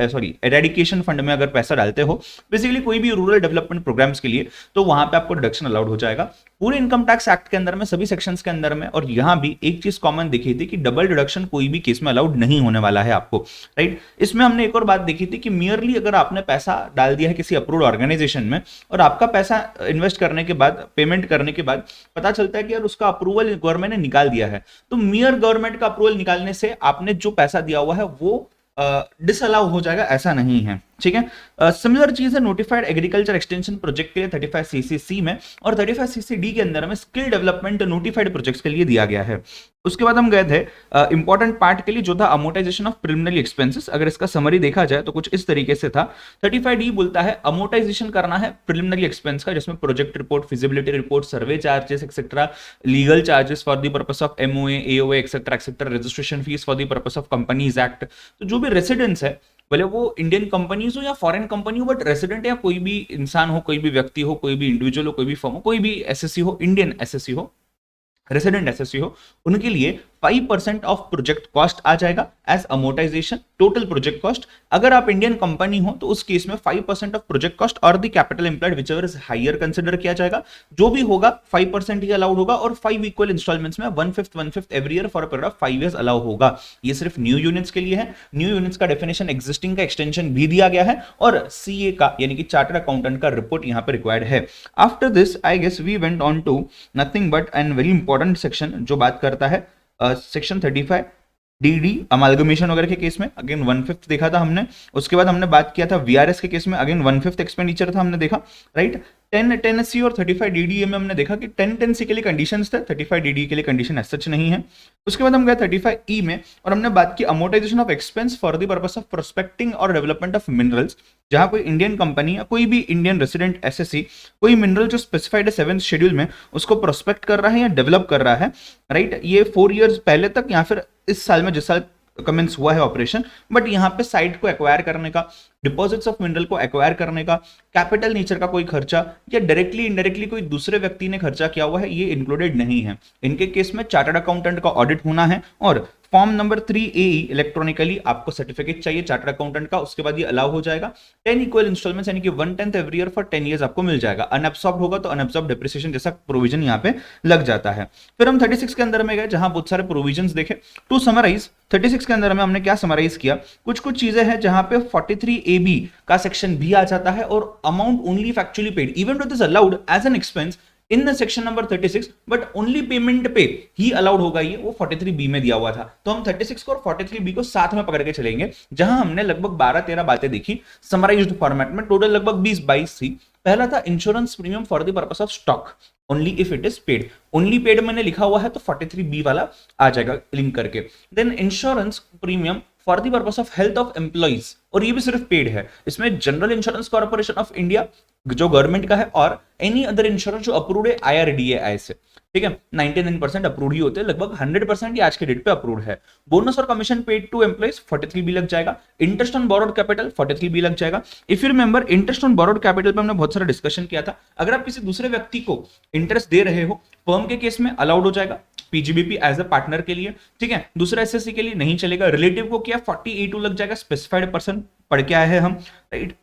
eradication fund में अगर पैसा डालते हो, बेसिकली कोई भी रूरल डेवलपमेंट प्रोग्राम्स के लिए, तो वहां पे आपको रिडक्शन अलाउड हो जाएगा। पूरे इनकम टैक्स एक्ट के अंदर में सभी सेक्शंस के अंदर में, और यहां भी एक चीज कॉमन देखी थी कि डबल डिडक्शन कोई भी केस में अलाउड नहीं होने वाला है आपको, राइट। इसमें हमने एक और बात देखी थी कि मियरली अगर आपने पैसा डाल दिया है किसी अप्रूव्ड ऑर्गेनाइजेशन में और आपका पैसा इन्वेस्ट करने के बाद, पेमेंट करने के बाद पता चलता है कि यार उसका अप्रूवल गवर्नमेंट ने निकाल दिया है, तो मियर गवर्नमेंट का अप्रूवल निकालने से आपने जो पैसा दिया हुआ है वो डिसअलाउ हो जाएगा, ऐसा नहीं है। ठीक है, सिमिलर चीज है नोटिफाइड एग्रीकल्चर एक्सटेंशन प्रोजेक्ट के लिए 35CCC में, और 35CCD के अंदर में स्किल डेवलपमेंट नोटिफाइड प्रोजेक्ट्स के लिए दिया गया है। उसके बाद हम गए थे इंपॉर्टेंट पार्ट के लिए जो था अमोर्टाइजेशन ऑफ प्रिलिमिनरी एक्सपेंसेस। अगर इसका समरी देखा जाए तो कुछ इस तरीके से था। 35D बोलता है अमोर्टाइजेशन करना है प्रिलिमिनरी एक्सपेंस का, जिसमें project report, feasibility report, survey charges etcetera, legal charges for the purpose of MOA, AOA etcetera etcetera, registration fees for the purpose of companies act. तो जो भी रेसिडेंट्स है, भले वो इंडियन कंपनीज हो या फॉरेन कंपनी हो, बट रेसिडेंट या कोई भी इंसान हो, कोई भी व्यक्ति हो, कोई भी इंडिविजुअल हो, कोई भी फर्म हो, कोई भी एसएससी हो, इंडियन एसएससी हो, रेसिडेंट एसएससी हो, उनके लिए 5% ऑफ प्रोजेक्ट कॉस्ट आ जाएगा as amortisation, total project cost. अगर आप इंडियन कंपनी हो तो उस केस में 5% ऑफ प्रोजेक्ट कॉस्ट और the capital employed whichever is higher consider किया जाएगा। जो भी होगा 5% ही अलाउड होगा, और 5 इक्वल इंस्टॉलमेंट्स में 1/5 every year for a period of 5 years allow होगा। ये सिर्फ न्यू यूनिट्स के लिए है। न्यू यूनिट्स का डेफिनेशन एक्जिस्टिंग का एक्सटेंशन भी दिया गया है, और CA का यानी कि चार्टर्ड अकाउंटेंट का रिपोर्ट यहां पे रिक्वायर्ड है। After this I guess we went on to nothing but and very important section जो बात करता है सेक्शन 35DD अमालगमेशन वगैरह के केस में अगेन 1/5 देखा था हमने। उसके बाद हमने बात किया था VRS के केस में, अगेन 1/5 एक्सपेंडिचर था हमने देखा, राइट। 10-10C और 35DD में हमने देखा कि 10-10C के लिए कंडीशंस थे, 35DD के लिए कंडीशन एज सच नहीं है। उसके बाद हम गए 35E में और हमने बात की amortisation of expense for the purpose of prospecting और डेवलपमेंट ऑफ मिनरल्स। जहां कोई इंडियन कंपनी या कोई भी इंडियन रेसिडेंट एसएससी कोई मिनरल जो स्पेसिफाइड है 7th शेड्यूल में उसको प्रोस्पेक्ट कर रहा है या डेवलप कर रहा है, राइट। ये 4 इयर्स पहले तक या फिर इस साल में जिस साल कमेंस हुआ है ऑपरेशन, बट यहाँ पे साइट को एक्वायर करने का, डिपॉजिट्स ऑफ मिनरल को एक्वायर करने का, कैपिटल नेचर का कोई खर्चा या डायरेक्टली इनडायरेक्टली कोई दूसरे व्यक्ति ने खर्चा किया हुआ है, ये इंक्लूडेड नहीं है। इनके केस में चार्टर्ड अकाउंटेंट का ऑडिट होना है, और फॉर्म नंबर 3AE इलेक्ट्रॉनिकली आपको सर्टिफिकेट चाहिए चार्टर्ड अकाउंटेंट का, उसके बाद ये अलाउ हो जाएगा। 10 इक्वल इंस्टॉलमेंट्स यानी कि 1/10 एवरी ईयर फॉर 10 इयर्स आपको मिल जाएगा। अनएब्सॉर्ब्ड होगा तो अनएब्सॉर्ब्ड डेप्रिसिएशन जैसा प्रोविजन यहाँ पे लग जाता है। फिर हम 36 के अंदर में गए जहां बहुत सारे प्रोविजंस देखे। टू समराइज 36 के अंदर में हमने क्या समराइज किया, कुछ चीजें हैं जहां पे 43AB का सेक्शन भी आ जाता है, और amount only factually paid even it is allowed as an expense in section number 36, but only payment पे ही अलाउड होगा ये, वो 43B में दिया हुआ था। तो हम 36 को और 43B को साथ में पकड़ के चलेंगे, जहां हमने लगभग 12-13 बातें देखी समराइज्ड फॉर्मेट में, टोटल लगभग 20-22 थी। पहला था insurance premium for the purpose of stock only if it is paid. Only paid मैंने लिखा हुआ है तो 43B वाला आ जाएगा लिंक करके। Then insurance premium for the purpose of health of employees, और ये भी सिर्फ पेड है। इसमें General Insurance Corporation of India जो गवर्नमेंट का है, और एनी अदर इंश्योरेंस जो अप्रूव्ड है IRDAI से, ठीक है। 99% अप्रूव्ड ही होते हैं, लगभग 100% ही आज के डेट पे अप्रूव्ड है। बोनस और commission paid to employees 43B लग जाएगा। Interest on borrowed capital 43B लग जाएगा। If you remember, interest on borrowed capital पे हमने बहुत सारा डिस्कशन किया था। अगर आप किसी दूसरे व्यक्ति को इंटरेस्ट दे रहे हो, फर्म के केस में अलाउड हो जाएगा PGBP एज अ पार्टनर के लिए, ठीक है। दूसरा SSC के लिए नहीं चलेगा। रिलेटिव को क्या 40A2 लग जाएगा, स्पेसिफाइड पर्सन पढ़ के आए हैं हम, right.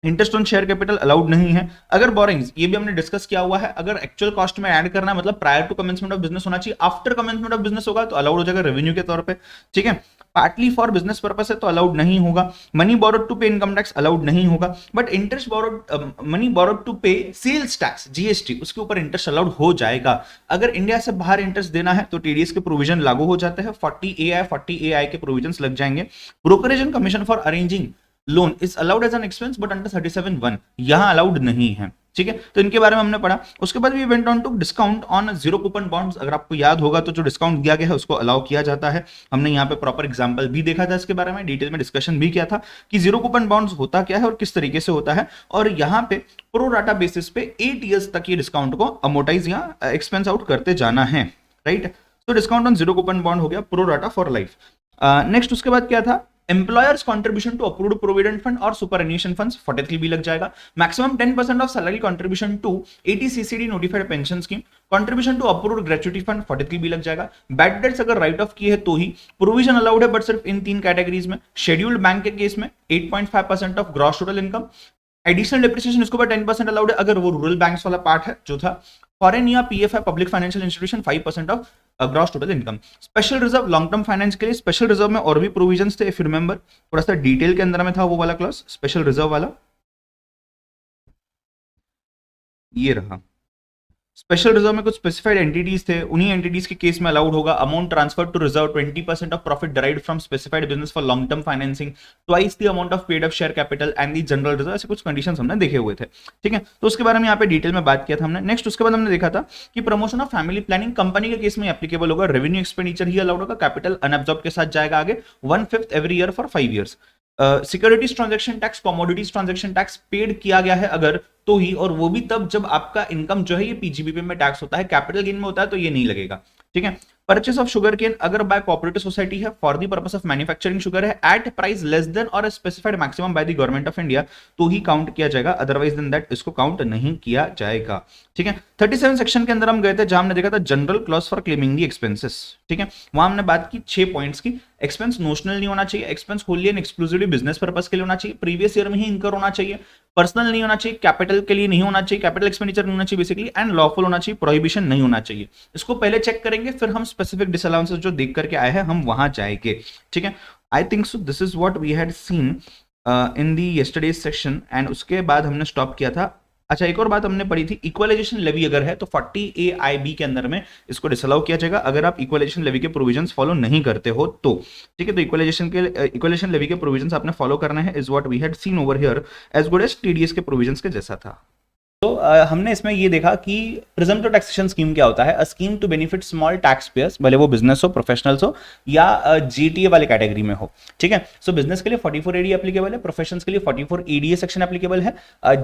Interest on share capital allowed नहीं है। अगर बोरिंग्स, ये भी हमने डिस्कस किया हुआ है, अगर एक्चुअल कॉस्ट में ऐड करना है, मतलब prior to commencement of business होना चाहिए, आफ्टर कमेंसमेंट ऑफ बिजनेस होगा तो अलाउड हो जाएगा रेवेन्यू के तौर पे, ठीक है। पार्टली फॉर बिजनेस पर्पस है तो अलाउड नहीं होगा। Money borrowed to pay income tax allowed नहीं होगा, but interest borrowed, money borrowed to pay sales tax GST, उसके ऊपर इंटरेस्ट अलाउड हो जाएगा। अगर इंडिया से बाहर इंटरेस्ट देना है तो TDS के प्रोविजन लागू हो जाते हैं, 40AI के प्रोविजन लग जाएंगे। Brokerage and commission for arranging loan is allowed as an expense but under 37(1) यहां अलाउड नहीं है, ठीक है। तो इनके बारे में हमने पढ़ा। उसके बाद we went on to discount on zero coupon bonds. अगर आपको याद होगा तो जो डिस्काउंट दिया गया है उसको अलाउ किया जाता है। हमने यहाँ पे प्रॉपर एग्जांपल भी देखा था, इसके बारे में डिटेल में डिस्कशन भी किया था कि जीरो कूपन बॉन्ड्स होता क्या है और किस तरीके से होता है, और यहाँ पे प्रो राटा बेसिस पे 8 ईयर्स तक ये डिस्काउंट को अमोटाइज या एक्सपेंस आउट करते जाना है, राइट। तो discount on zero coupon bond हो गया pro rata for life. Next उसके बाद क्या था, employer's contribution to approved provident fund और सुपरएन्यूएशन फंड्स 43B लग जाएगा। Maximum 10% of salary contribution to 80 CCD notified pension scheme, contribution to approved gratuity fund 43B लग जाएगा। बैड डेट्स अगर राइट ऑफ किए है तो ही प्रोविजन अलाउड है, बट सिर्फ इन 3 कैटेगरीज में। शेड्यूल्ड बैंक के केस में 8.5% of gross total income. Additional depreciation इसके ऊपर 10% अलाउड है अगर वो रूरल बैंक्स वाला पार्ट है जो था। फॉरेन या PFI public financial institution 5% of gross total income. Special reserve long term finance के लिए, स्पेशल रिजर्व में और भी प्रोविजंस थे, इफ यू रिमेंबर, थोड़ा सा डिटेल के अंदर में था वो वाला क्लास, स्पेशल रिजर्व वाला ये रहा। स्पेशल रिजर्व में कुछ स्पेसिफाइड एंटिटीज थे, उन्हीं एंटिटीज के केस में अलाउड होगा amount transfer to reserve 20% of profit derived from specified business for long term financing, twice the amount of paid up share capital and the general reserve. ऐसे कुछ conditions हमने देखे हुए थे, ठीक है। तो उसके बारे में यहाँ पे डिटेल में बात किया था हमने। नेक्स्ट उसके बाद हमने देखा था कि promotion of family planning company के केस में एप्लीकेबल होगा, रेवेन्यू एक्सपेंडिचर ही अलाउड होगा, कैपिटल अनअब्सॉर्ब के साथ जाएगा आगे 1/5 every year for 5 years. Securities transaction tax, commodities transaction tax paid किया गया है अगर तो ही, और वो भी तब जब आपका इनकम जो है ये PGBP में टैक्स होता है, कैपिटल गेन में होता है तो ये नहीं लगेगा, ठीक है। परचेस ऑफ शुगर केन अगर बाय कोऑपरेटिव सोसाइटी है for the purpose of manufacturing sugar है एट प्राइस लेस देन और specified maximum by the government of India तो ही काउंट किया जाएगा, अदरवाइज देन दैट इसको काउंट नहीं किया जाएगा, ठीक है। 37 सेक्शन के अंदर हम गए थे जहां हमने देखा था general clause for claiming the expenses, ठीक है। वहां हमने बात की 6 पॉइंट्स की। एक्सपेंस नोशनल नहीं होना चाहिए, expense Holi and exclusively business purpose के लिए होना चाहिए, प्रीवियस ईयर में ही इनकर होना चाहिए, पर्सनल नहीं होना चाहिए, कैपिटल के लिए नहीं होना चाहिए, कैपिटल एक्सपेंडिचर नहीं होना चाहिए बेसिकली, एंड लॉफुल होना चाहिए, प्रोहिबिशन नहीं होना चाहिए। इसको पहले चेक करेंगे, फिर हम स्पेसिफिक डिसअलाउंसेस जो देख करके आए हैं हम वहां जाएंगे, ठीक है। I think so this is what we had seen in the yesterday's section, and उसके बाद हमने स्टॉप किया था। अच्छा, एक और बात हमने पढ़ी थी, इक्वलाइजेशन लेवी अगर है तो 40AIB के अंदर में इसको डिसअलाउ किया जाएगा अगर आप इक्वलाइजेशन लेवी के प्रोविजंस फॉलो नहीं करते हो तो, ठीक है। तो इक्वलाइजेशन लेवी के प्रोविजंस आपने फॉलो करना है, is what we had seen over here, as good as TDS के प्रोविजंस के जैसा था। तो हमने इसमें ये देखा कि प्रिजम्प्टिव टैक्सेशन स्कीम क्या होता है, a scheme to benefit small tax payers, भले वो बिजनेस हो, प्रोफेशनल्स हो या GTA वाले कैटेगरी में हो, ठीक है। सो बिजनेस के लिए 44AD एप्लीकेबल है, प्रोफेशनल्स के लिए 44ADA सेक्शन एप्लीकेबल है,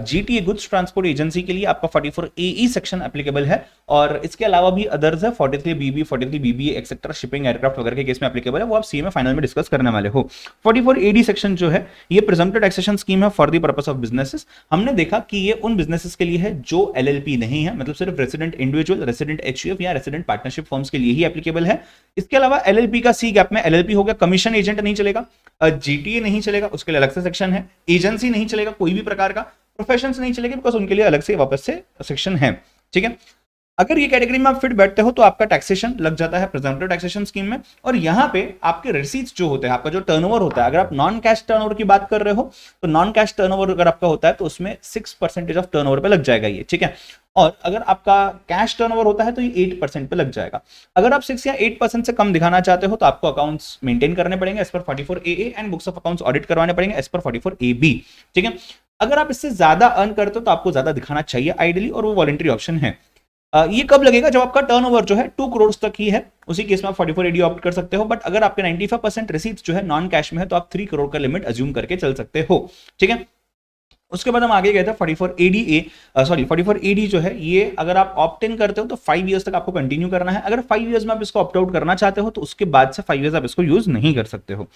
GTA गुड्स ट्रांसपोर्ट एजेंसी के लिए आपका 44AE सेक्शन एप्लीकेबल है, और इसके अलावा भी अदर्स है 43BB 43BBA etcetera, shipping aircraft वगैरह के केस में एप्लीकेबल है, वो आप CA में फाइनल में डिस्कस करने वाले हो। 44AD सेक्शन जो है ये प्रिजम्प्टिव टैक्सेशन स्कीम है for the purpose of businesses. हमने देखा कि ये उन बिजनेसेस के लिए है जो LLP नहीं है, मतलब सिर्फ रेसिडेंट इंडिविजुअल, रेसिडेंट HUF या रेसिडेंट पार्टनरशिप फर्म्स के लिए ही एप्लीकेबल है। इसके अलावा LLP का C गैप में LLP हो गया, कमीशन एजेंट नहीं चलेगा, GTA नहीं चलेगा, उसके लिए अलग से सेक्शन है, एजेंसी नहीं चलेगा कोई भी प्रकार का, प्रोफेशंस नहीं चलेगा बिकॉज उनके लिए अलग से वापस से सेक्शन है, ठीक है। अगर ये कैटेगरी में आप फिट बैठते हो तो आपका टैक्सेशन लग जाता है प्रिजम्पटिव टैक्सेशन स्कीम में, और यहाँ पे आपके रिसीट्स जो होते हैं, आपका जो टर्नओवर होता है, अगर आप नॉन कैश टर्नओवर की बात कर रहे हो तो नॉन कैश टर्नओवर अगर आपका होता है तो उसमें 6% ऑफ टर्नओवर पे लग जाएगा ये, ठीक है। और अगर आपका कैश टर्नओवर होता है तो ये 8% पे लग जाएगा। अगर आप 6 या 8% से कम दिखाना चाहते हो तो आपको अकाउंट्स मेंटेन करने पड़ेंगे as per 44AA and books of accounts audit करवाने पड़ेंगे एज पर 44AB, ठीक है। अगर आप इससे ज्यादा अर्न करते हो तो आपको ज्यादा दिखाना चाहिए आइडियली, और वो वॉलंटरी ऑप्शन है। ये कब लगेगा, जब आपका टर्नओवर जो है 2 करोड़ तक ही है, उसी केस में आप 44AD ऑप्ट कर सकते हो। बट अगर आपके 95% रिसीट्स जो है नॉन कैश में है तो आप 3 करोड़ का लिमिट अज्यूम करके चल सकते हो, ठीक है। उसके बाद हम आगे गए थे 44AD जो है, ये अगर आप ऑप्ट इन करते हो तो 5 इयर्स तक आपको कंटिन्यू करना है। अगर 5 इयर्स में आप इसको ऑप्ट आउट करना चाहते हो तो उसके बाद से 5 इयर्स आप इसको यूज नहीं कर सकते हो।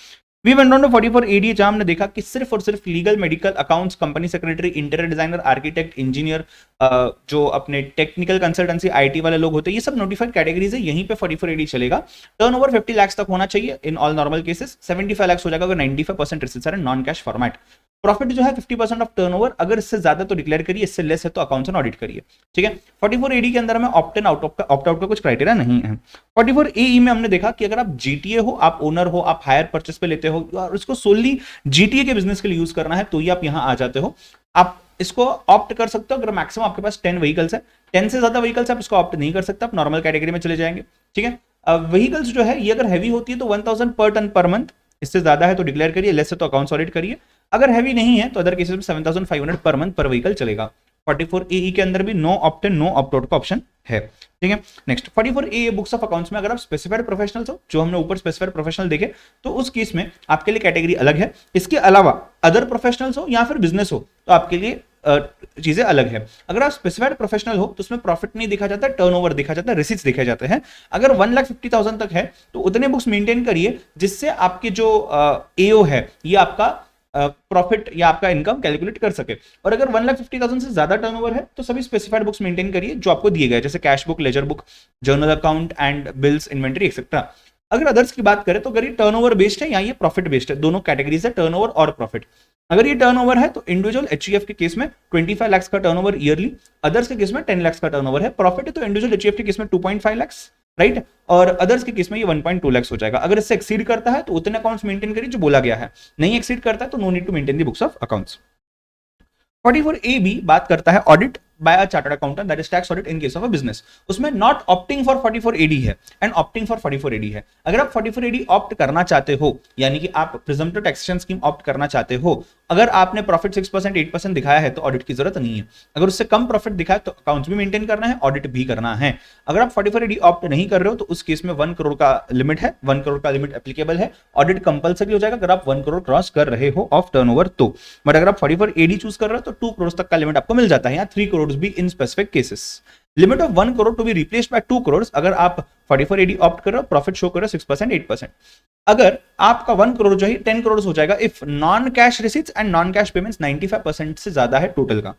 We went on to 44AD, जहां हमने देखा कि सिर्फ और सिर्फ legal, medical, accounts, company secretary, interior designer, architect, engineer, जो अपने टेक्निकल कंसल्टेंसी, आईटी वाले लोग होते हैं, ये सब नोटिफाइड कैटेगरीज है, यहीं पे 44AD चलेगा। टर्नओवर 50 लाख तक होना चाहिए in all normal cases, 75 lakh हो जाएगा अगर 95% receipts are in non cash format. Profit जो है 50% ऑफ टर्नओवर, अगर इससे ज्यादा तो डिक्लेयर करिए, इससे लेस है तो अकाउंट्स एंड ऑडिट करिए, ठीक है। 44AD के अंदर में ऑप्ट इन आउट का कुछ क्राइटेरिया नहीं है। 44AE में हमने देखा कि अगर आप जीटीए हो, आप ओनर हो, आप हायर परचेस पे लेते हो और इसको सोनली जीटीए के बिजनेस के लिए यूज करना है तो ये आप यहां आ जाते हो। आप इसको ऑप्ट कर सकते हो अगर मैक्सिमम आपके पास 10 व्हीकल्स है। 10 से ज्यादा व्हीकल्स आप इसको ऑप्ट नहीं कर सकते, आप नॉर्मल कैटेगरी में चले जाएंगे, ठीक है। व्हीकल्स जो है ये अगर हैवी होती है तो 1000 पर टन पर मंथ, इससे ज्यादा है तो डिक्लेयर करिए, लेस है तो अकाउंट्स ऑडिट करिए। अगर हैवी नहीं है तो अदर केसेस में 7500 पर मंथ पर व्हीकल चलेगा। 44AE के अंदर भी no opt in no opt out का ऑप्शन है, ठीक है। Next 44A books of accounts में अगर आप स्पेसिफाइड प्रोफेशनल्स हो, जो हमने ऊपर स्पेसिफाइड प्रोफेशनल देखे, तो उस केस में आपके लिए कैटेगरी अलग है। इसके अलावा अदर प्रोफेशनल्स हो या फिर बिजनेस हो तो आपके लिए चीजें अलग है। अगर आप स्पेसिफाइड प्रोफेशनल हो तो उसमें प्रॉफिट नहीं दिखा जाता, टर्नओवर दिखा जाता है, रिसीट्स दिखे जाते हैं। अगर 1,50,000 तक है तो उतने बुक्स मेंटेन करिए जिससे आपके जो एओ है ये आपका प्रॉफिट या आपका इनकम कैलकुलेट कर सके। और अगर 1,50,000 से ज्यादा टर्नओवर है तो सभी स्पेसिफाइड बुक्स मेंटेन करिए जो आपको दिए गए, जैसे cash book, laser book, journal account and bills, inventory etcetera. अगर अदर्स की बात करें तो अगर ये टर्नओवर बेस्ड है या ये प्रॉफिट बेस्ड है, दोनों कैटेगरीज है, टर्नओवर और प्रॉफिट। अगर ये टर्नओवर है तो इंडिविजुअल एचईएफ के केस में 25 लाख का टर्नओवर ईयरली, अदर्स के केस में 10 लाख का टर्नओवर है। प्रॉफिट है तो इंडिविजुअल एचईएफ के केस में 2.5 लाख, राइट, और अदर्स के केस में ये 1.2 लाख हो जाएगा। अगर इससे एक्सीड करता है तो उतने अकाउंट्स मेंटेन करिए जो बोला गया है, नहीं एक्सीड करता है तो no need to maintain the books of accounts. 44AB बात करता है audit by a chartered accountant, that is tax audit in case of a business. उसमें नॉट ऑप्टिंग फॉर 44AD है एंड ऑप्टिंग फॉर 44AD है। अगर आप 44AD opt करना चाहते हो, यानी कि आप प्रिजम्प्टिव टैक्सेशन स्कीम ऑप्ट करना चाहते हो, अगर आपने प्रॉफिट 6% 8% दिखाया है तो ऑडिट की जरूरत नहीं है। अगर उससे कम प्रॉफिट दिखाया तो अकाउंट्स भी मेंटेन करना है, ऑडिट भी करना है। अगर आप 44AD ऑप्ट नहीं कर रहे हो तो उस केस में 1 करोड़ का लिमिट है, 1 करोड़ का लिमिट एप्लीकेबल है, ऑडिट कंपलसरी हो जाएगा अगर आप 1 करोड़ क्रॉस कर रहे हो ऑफ टर्नओवर तो। बट अगर आप 44AD चूज कर रहे हो तो 2 करोड़ तक का लिमिट आपको मिल जाता है, या 3 करोड़ भी in specific cases. Limit of 1 crore to be replaced by 2 crore अगर आप 44AD ऑप्ट कर रहे हो, प्रॉफिट शो कर रहे हो 6% 8%। अगर आपका 1 करोड़ जो है 10 करोड़ हो जाएगा if non cash receipts and non cash payments 95% से ज्यादा है टोटल का,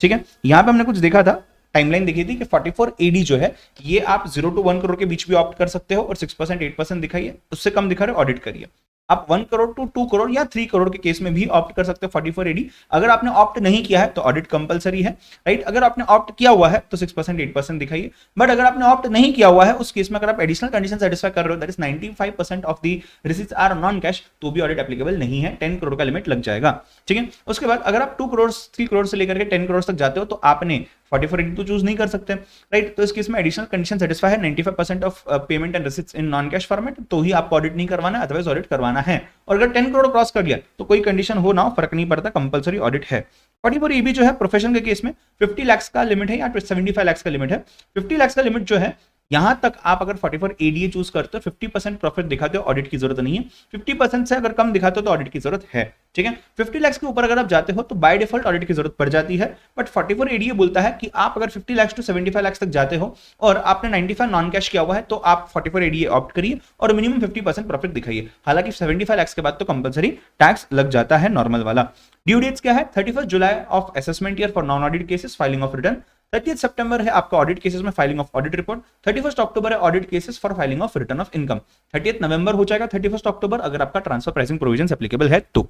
ठीक है। यहां पे हमने कुछ देखा था, टाइमलाइन देखी थी कि 44AD जो है ये आप 0 to 1 करोड़ के बीच भी ऑप्ट कर सकते हो और 6% 8% दिखाइए, उससे कम दिखा रहे हो ऑडिट करिए। आप 1 करोड़ टू 2 करोड़ या 3 करोड़ के केस में भी ऑप्ट कर सकते हो 44AD। अगर आपने ऑप्ट नहीं किया है तो ऑडिट कंपलसरी है, राइट। अगर आपने ऑप्ट किया हुआ है तो 6% 8% दिखाइए। बट अगर आपने ऑप्ट नहीं किया हुआ है उस केस में अगर आप एडिशनल कंडीशन सेटिस्फाई कर रहे हो, that is 95% of the receipts are non cash, तो भी ऑडिट एप्लीकेबल नहीं है, 10 करोड़ का लिमिट लग जाएगा, ठीक है। उसके बाद अगर आप 2 करोड़ 3 करोड़ से लेकर के 10 करोड़ तक जाते हो तो आपने 44AD तो चूज नहीं कर सकते, राइट। तो इस केस में एडिशनल कंडीशन सेटिस्फाई है, 95% of payment and receipts in non cash format, तो ही आपको ऑडिट नहीं करवाना है, अदरवाइज ऑडिट करवाना है। और अगर 10 करोड़ क्रॉस कर लिया तो कोई कंडीशन हो ना हो फर्क नहीं पड़ता, कंपलसरी ऑडिट है। 44EB जो है प्रोफेशन के केस में 50 लाख का लिमिट है या 75 लाख का लिमिट है। 50 लाख का लिमिट जो है, यहां तक आप अगर 44ADA चूज करते हो 50% प्रॉफिट दिखाते हो, ऑडिट की जरूरत नहीं है। 50% से अगर कम दिखाते हो तो ऑडिट की जरूरत है, ठीक है। 50 लाख के ऊपर अगर आप जाते हो तो बाय डिफॉल्ट ऑडिट की जरूरत पड़ जाती है। बट 44ADA बोलता है कि आप अगर 50 लाख टू 75 लाख तक जाते हो और आपने 95 नॉन कैश किया हुआ है तो आप 44ADA ऑप्ट करिए और मिनिमम 50% प्रॉफिट दिखाइए। हालांकि 75 लाख के बाद तो कंपलसरी टैक्स लग जाता है नॉर्मल वाला। ड्यू डेट्स क्या है? 31 July of assessment year for non audit cases, filing of return. 30 सितंबर है आपका ऑडिट केसेस में फाइलिंग ऑफ ऑडिट रिपोर्ट। 31 अक्टूबर है audit cases for filing of return of income. 30 नवंबर हो जाएगा 31 अक्टूबर अगर आपका ट्रांसफर प्राइसिंग प्रोविजंस एप्लीकेबल है तो।